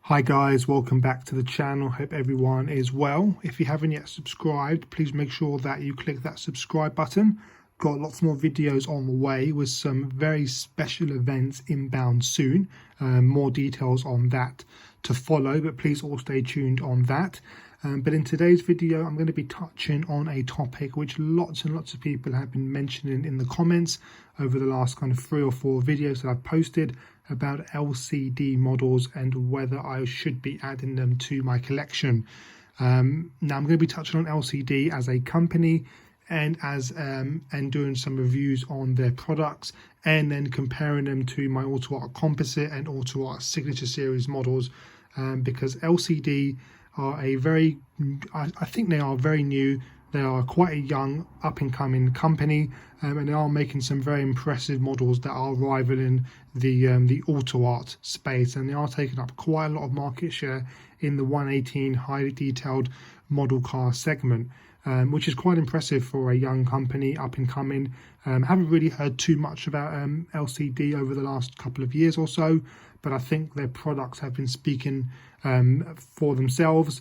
Hi guys, welcome back to the channel. Hope everyone is well. If you haven't yet subscribed, please make sure that you click that subscribe button. Got lots more videos on the way with some very special events inbound soon. More details on that to follow, but please all stay tuned on that. But in today's video, I'm going to be touching on a topic which lots and lots of people have been mentioning in the comments over the last kind of 3 or 4 videos that I've posted about LCD models and whether I should be adding them to my collection. Now I'm going to be touching on LCD as a company and doing some reviews on their products, and then comparing them to my AUTOart Composite and AUTOart Signature Series models, because LCD are I think they are very new. They are quite a young up-and-coming company, and they are making some very impressive models that are rivaling the AUTOart space, and they are taking up quite a lot of market share in the 118 highly detailed model car segment, which is quite impressive for a young company, up-and-coming. Haven't really heard too much about LCD over the last couple of years or so, but I think their products have been speaking for themselves.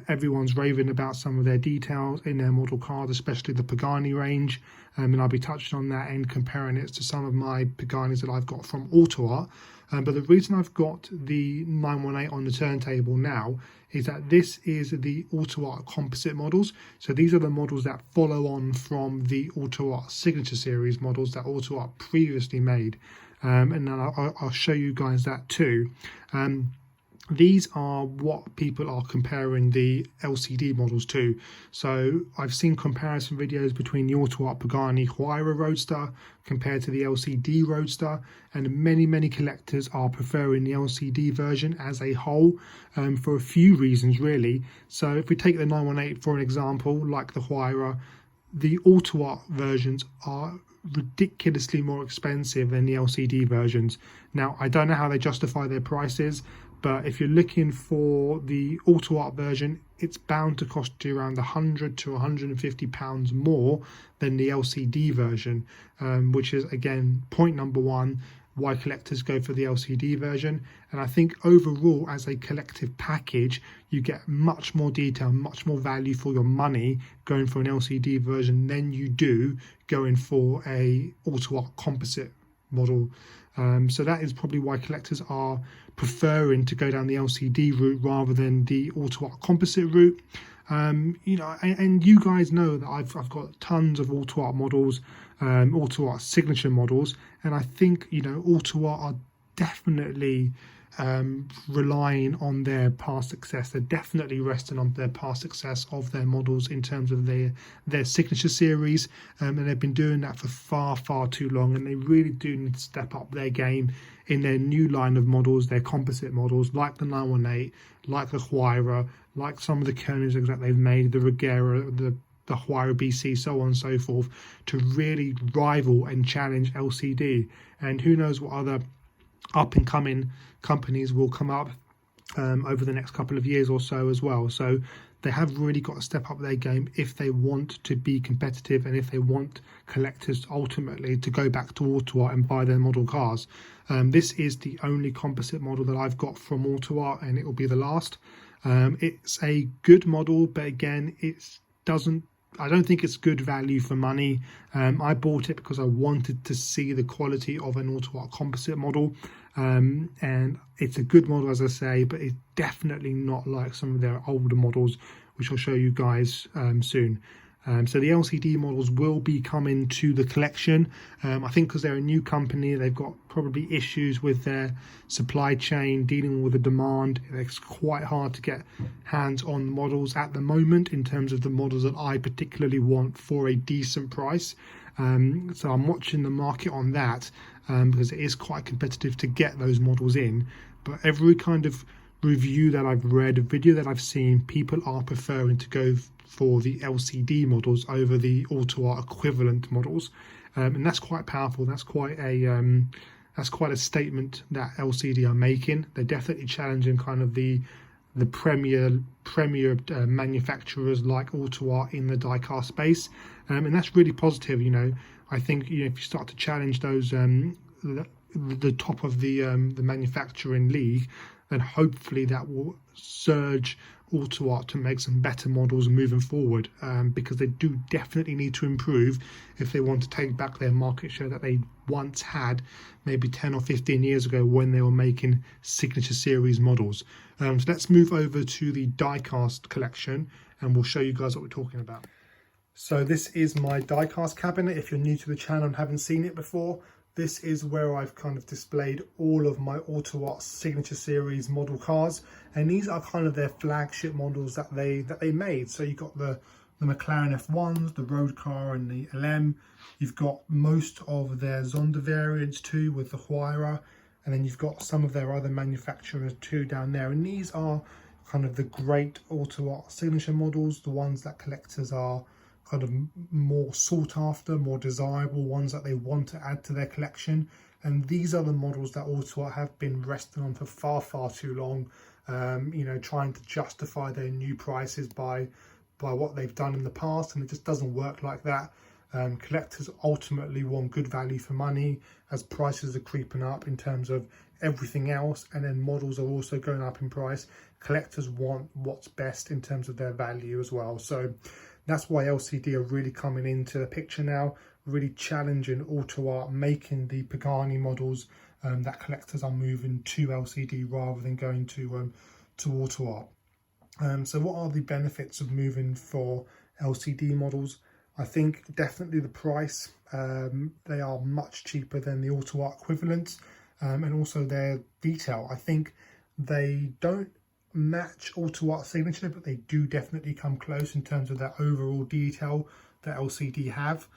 Everyone's raving about some of their details in their model cars, especially the Pagani range, and I'll be touching on that and comparing it to some of my Paganis that I've got from AUTOart. But the reason I've got the 918 on the turntable now is that this is the AUTOart Composite models. So these are the models that follow on from the AUTOart Signature Series models that AUTOart previously made. And then I'll show you guys that too. These are what people are comparing the LCD models to. So I've seen comparison videos between the AUTOart Pagani Huayra Roadster compared to the LCD Roadster, and many collectors are preferring the LCD version as a whole, for a few reasons really. So if we take the 918 for an example, like the Huayra, the AUTOart versions are ridiculously more expensive than the LCD versions. Now, I don't know how they justify their prices, but if you're looking for the AUTOart version, it's bound to cost you around £100 to £150 more than the LCD version, which is, again, point number one, why collectors go for the LCD version. And I think overall, as a collective package, you get much more detail, much more value for your money going for an LCD version than you do going for a AUTOart Composite model. So that is probably why collectors are preferring to go down the LCD route rather than the AUTOart Composite route. And you guys know that I've got tons of AUTOart models, AUTOart Signature models, and I think AUTOart are definitely relying on their past success. They're definitely resting on their past success of their models in terms of their Signature Series, and they've been doing that for far too long, and they really do need to step up their game in their new line of models, their composite models, like the 918, like the Huayra, like some of the Koenigseggs that they've made, the Regera, the Huayra BC, so on and so forth, to really rival and challenge LCD. And who knows what other up-and-coming companies will come up over the next couple of years or so as well. So they have really got to step up their game if they want to be competitive, and if they want collectors ultimately to go back to AUTOart and buy their model cars. This is the only composite model that I've got from AUTOart, and it will be the last. It's a good model, but again, I don't think it's good value for money. I bought it because I wanted to see the quality of an AUTOart Composite model, and it's a good model, as I say, but it's definitely not like some of their older models, which I'll show you guys soon. So the LCD models will be coming to the collection. I think because they're a new company, they've got probably issues with their supply chain, dealing with the demand. It's quite hard to get hands on models at the moment in terms of the models that I particularly want for a decent price. So I'm watching the market on that, because it is quite competitive to get those models in. But every kind of review that I've read, a video that I've seen, people are preferring to go for the LCD models over the AUTOart equivalent models, and that's quite powerful. That's quite a statement that LCD are making. They're definitely challenging kind of the premier manufacturers like AUTOart in the diecast space, and that's really positive. I think if you start to challenge those the top of the manufacturing league, then hopefully that will surge AUTOart to make some better models moving forward, because they do definitely need to improve if they want to take back their market share that they once had maybe 10 or 15 years ago when they were making signature series models. So let's move over to the Diecast collection and we'll show you guys what we're talking about. So this is my Diecast cabinet. If you're new to the channel and haven't seen it before, this is where I've kind of displayed all of my AUTOart signature series model cars, and these are kind of their flagship models that they made. So you've got the McLaren F1s, the road car and the LM. You've got most of their Zonda variants too with the Huayra, and then you've got some of their other manufacturers too down there. And these are kind of the great AUTOart signature models, the ones that collectors are kind of more sought after, more desirable ones that they want to add to their collection. And these are the models that AUTOart have been resting on for far too long, you know, trying to justify their new prices by what they've done in the past, and it just doesn't work like that. Collectors ultimately want good value for money as prices are creeping up in terms of everything else, and then models are also going up in price. Collectors want what's best in terms of their value as well. So that's why LCD are really coming into the picture now, really challenging AUTOart, making the Pagani models that collectors are moving to LCD rather than going to AUTOart. So what are the benefits of moving for LCD models? I think definitely the price. They are much cheaper than the AUTOart equivalents, and also their detail. I think they don't match AUTOart signature, but they do definitely come close in terms of their overall detail that LCD have.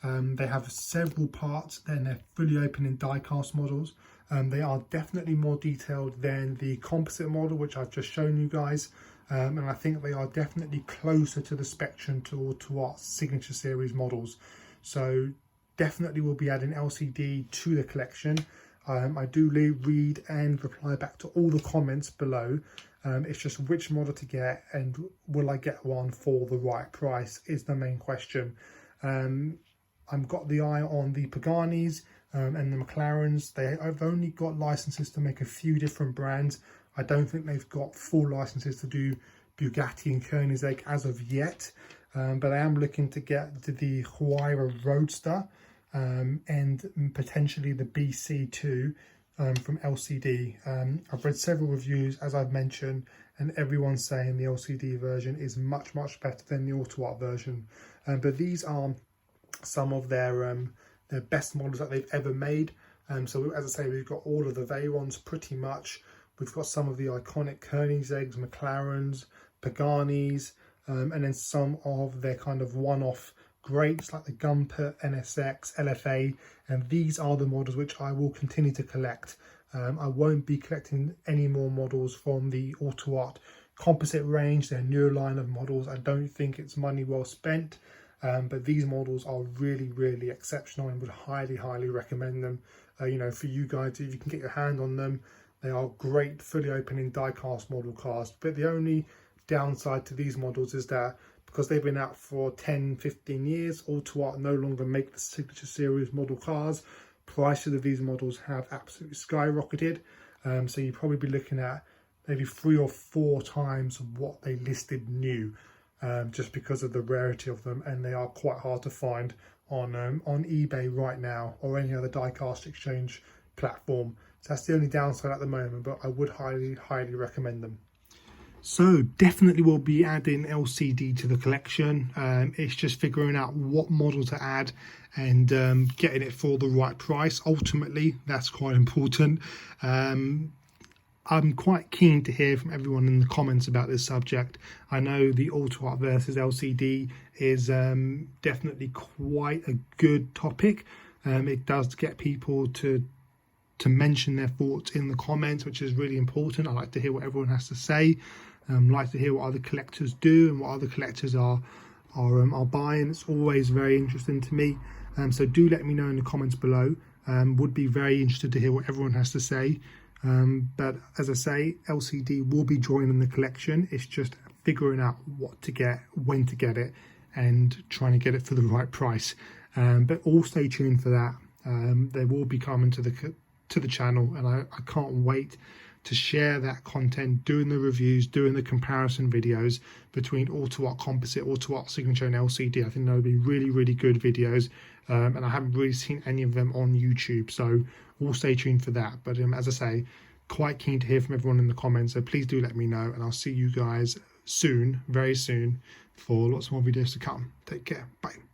They have several parts, then they're fully open in die-cast models. They are definitely more detailed than the composite model, which I've just shown you guys. And I think they are definitely closer to the spectrum to AUTOart signature series models. So definitely will be adding LCD to the collection. I do read and reply back to all the comments below. It's just which model to get and will I get one for the right price is the main question. I've got the eye on the Paganis and the McLarens. I've only got licenses to make a few different brands. I don't think they've got full licenses to do Bugatti and Koenigsegg as of yet, but I am looking to get the Huayra Roadster and potentially the BC2 from LCD. I've read several reviews, as I've mentioned, and everyone's saying the LCD version is much better than the AUTOart version. But these are some of their best models that they've ever made. So as I say, we've got all of the Veyrons pretty much. We've got some of the iconic Koenigseggs, McLarens, Paganis, and then some of their kind of one-off greats like the Gumpert, NSX, LFA, and these are the models which I will continue to collect. I won't be collecting any more models from the AUTOart Composite range, their newer line of models. I don't think it's money well spent, but these models are really exceptional and would highly recommend them. You know, for you guys, if you can get your hand on them, they are great fully opening die-cast model cars. But the only downside to these models is that because they've been out for 10-15 years, AUTOart no longer make the signature series model cars. Prices of these models have absolutely skyrocketed. So you'd probably be looking at maybe 3 or 4 times what they listed new, just because of the rarity of them, and they are quite hard to find on eBay right now or any other die-cast exchange platform. So that's the only downside at the moment, but I would highly recommend them. So definitely we'll be adding LCD to the collection. It's just figuring out what model to add and getting it for the right price. Ultimately, that's quite important. I'm quite keen to hear from everyone in the comments about this subject. I know the AUTOart versus LCD is definitely quite a good topic. It does get people to mention their thoughts in the comments, which is really important. I like to hear what everyone has to say. Like to hear what other collectors do and what other collectors are buying. It's always very interesting to me. So do let me know in the comments below. Would be very interested to hear what everyone has to say. But as I say, LCD will be joining the collection. It's just figuring out what to get, when to get it, and trying to get it for the right price. But all stay tuned for that. They will be coming to to the channel, and I can't wait to share that content, doing the reviews, doing the comparison videos between AUTOart Composite, AUTOart Signature and LCD. I think they'll be really, really good videos, and I haven't really seen any of them on YouTube, so we'll stay tuned for that. But as I say, quite keen to hear from everyone in the comments, so please do let me know, and I'll see you guys soon, very soon, for lots more videos to come. Take care. Bye.